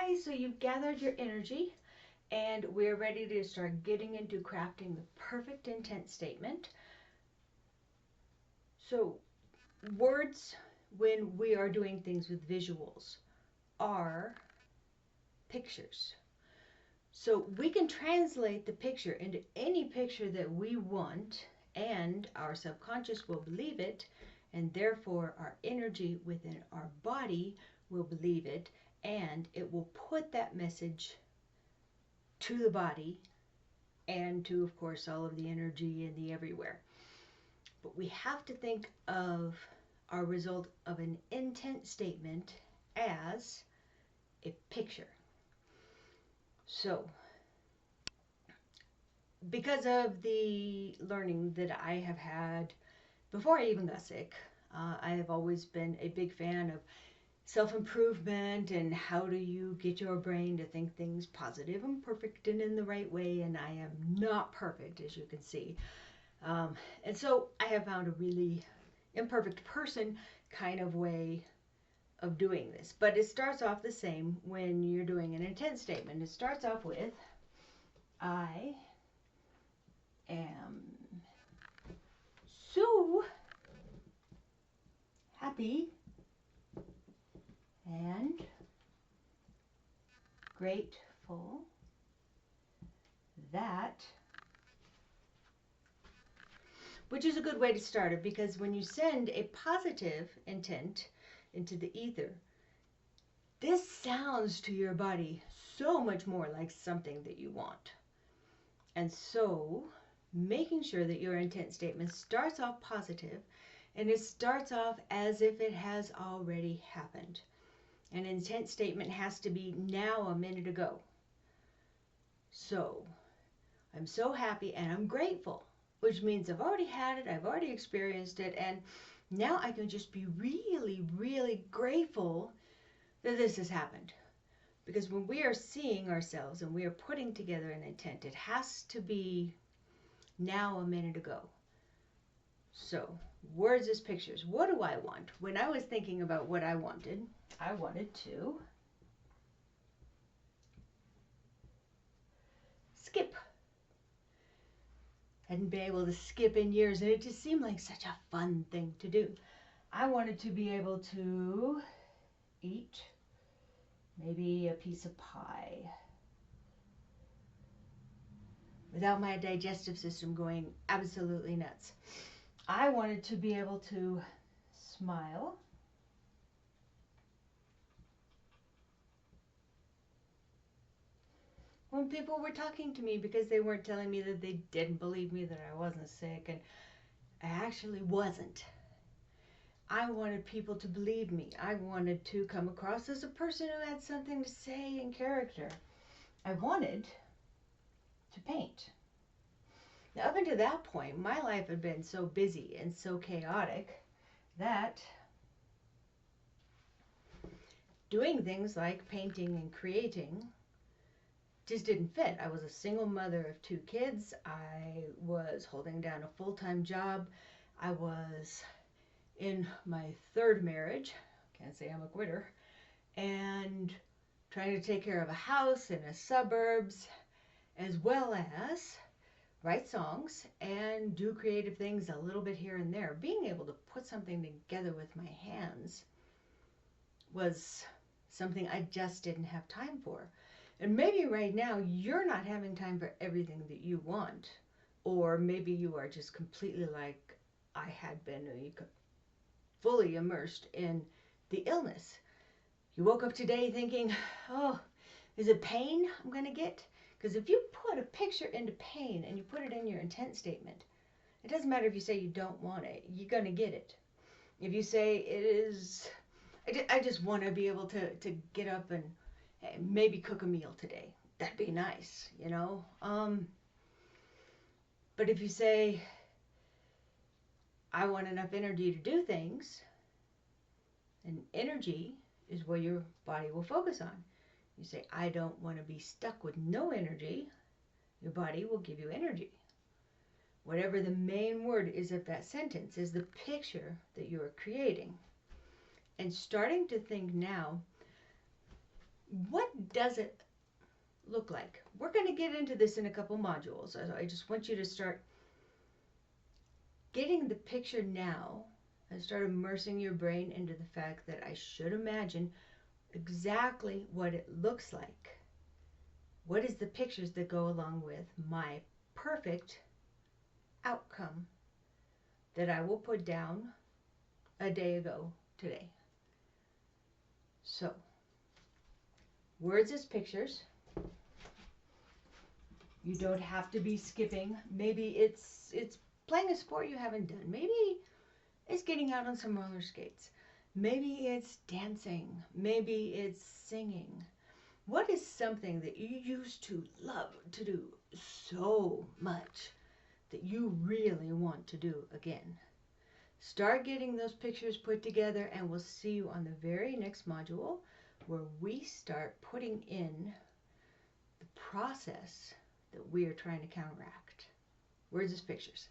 guys, so you've gathered your energy and we're ready to start getting into crafting the perfect intent statement. So, words, when we are doing things with visuals, are pictures. So we can translate the picture into any picture that we want, and our subconscious will believe it, and therefore our energy within our body will believe it, and it will put that message to the body and to, of course, all of the energy in the everywhere. But we have to think of our result of an intent statement as a picture. So, because of the learning that I have had before I even got sick, I have always been a big fan of self-improvement and how do you get your brain to think things positive and perfect and in the right way, and I am not perfect, as you can see. And so I have found a really imperfect person kind of way of doing this. But it starts off the same when you're doing an intent statement. It starts off with, I am so happy and grateful that, which is a good way to start it, because when you send a positive intent into the ether, this sounds to your body so much more like something that you want. And so making sure that your intent statement starts off positive, and it starts off as if it has already happened. An intent statement has to be now, a minute ago. So, I'm so happy and I'm grateful, which means I've already had it, I've already experienced it, and now I can just be really, really grateful that this has happened. Because when we are seeing ourselves and we are putting together an intent, it has to be now, a minute ago. So, words as pictures. What do I want? When I was thinking about what I wanted to skip. Hadn't been able to skip in years, and it just seemed like such a fun thing to do. I wanted to be able to eat maybe a piece of pie without my digestive system going absolutely nuts. I wanted to be able to smile when people were talking to me, because they weren't telling me that they didn't believe me that I wasn't sick, and I actually wasn't. I wanted people to believe me. I wanted to come across as a person who had something to say in character. I wanted to paint. Now, up until that point, my life had been so busy and so chaotic that doing things like painting and creating just didn't fit. I was a single mother of 2 kids. I was holding down a full-time job. I was in my 3rd marriage. Can't say I'm a quitter. And trying to take care of a house in the suburbs, as well as write songs and do creative things a little bit here and there. Being able to put something together with my hands was something I just didn't have time for. And maybe right now you're not having time for everything that you want, or maybe you are just completely like I had been, fully immersed in the illness. You woke up today thinking, oh, is it pain I'm going to get? Because if you put a picture into pain and you put it in your intent statement, it doesn't matter if you say you don't want it, you're going to get it. If you say it is, I just want to be able to get up and maybe cook a meal today. That'd be nice, you know. But if you say, I want enough energy to do things, and energy is where your body will focus on. You say, I don't want to be stuck with no energy, your body will give you energy. Whatever the main word is of that sentence is the picture that you are creating. And starting to think now, what does it look like? We're going to get into this in a couple modules. I just want you to start getting the picture now and start immersing your brain into the fact that I should imagine exactly what it looks like. What is the pictures that go along with my perfect outcome that I will put down a day ago today? So, words as pictures. You don't have to be skipping. Maybe it's playing a sport you haven't done. Maybe it's getting out on some roller skates. Maybe it's dancing. Maybe it's singing. What is something that you used to love to do so much that you really want to do again? Start getting those pictures put together, and we'll see you on the very next module where we start putting in the process that we are trying to counteract. Words as pictures.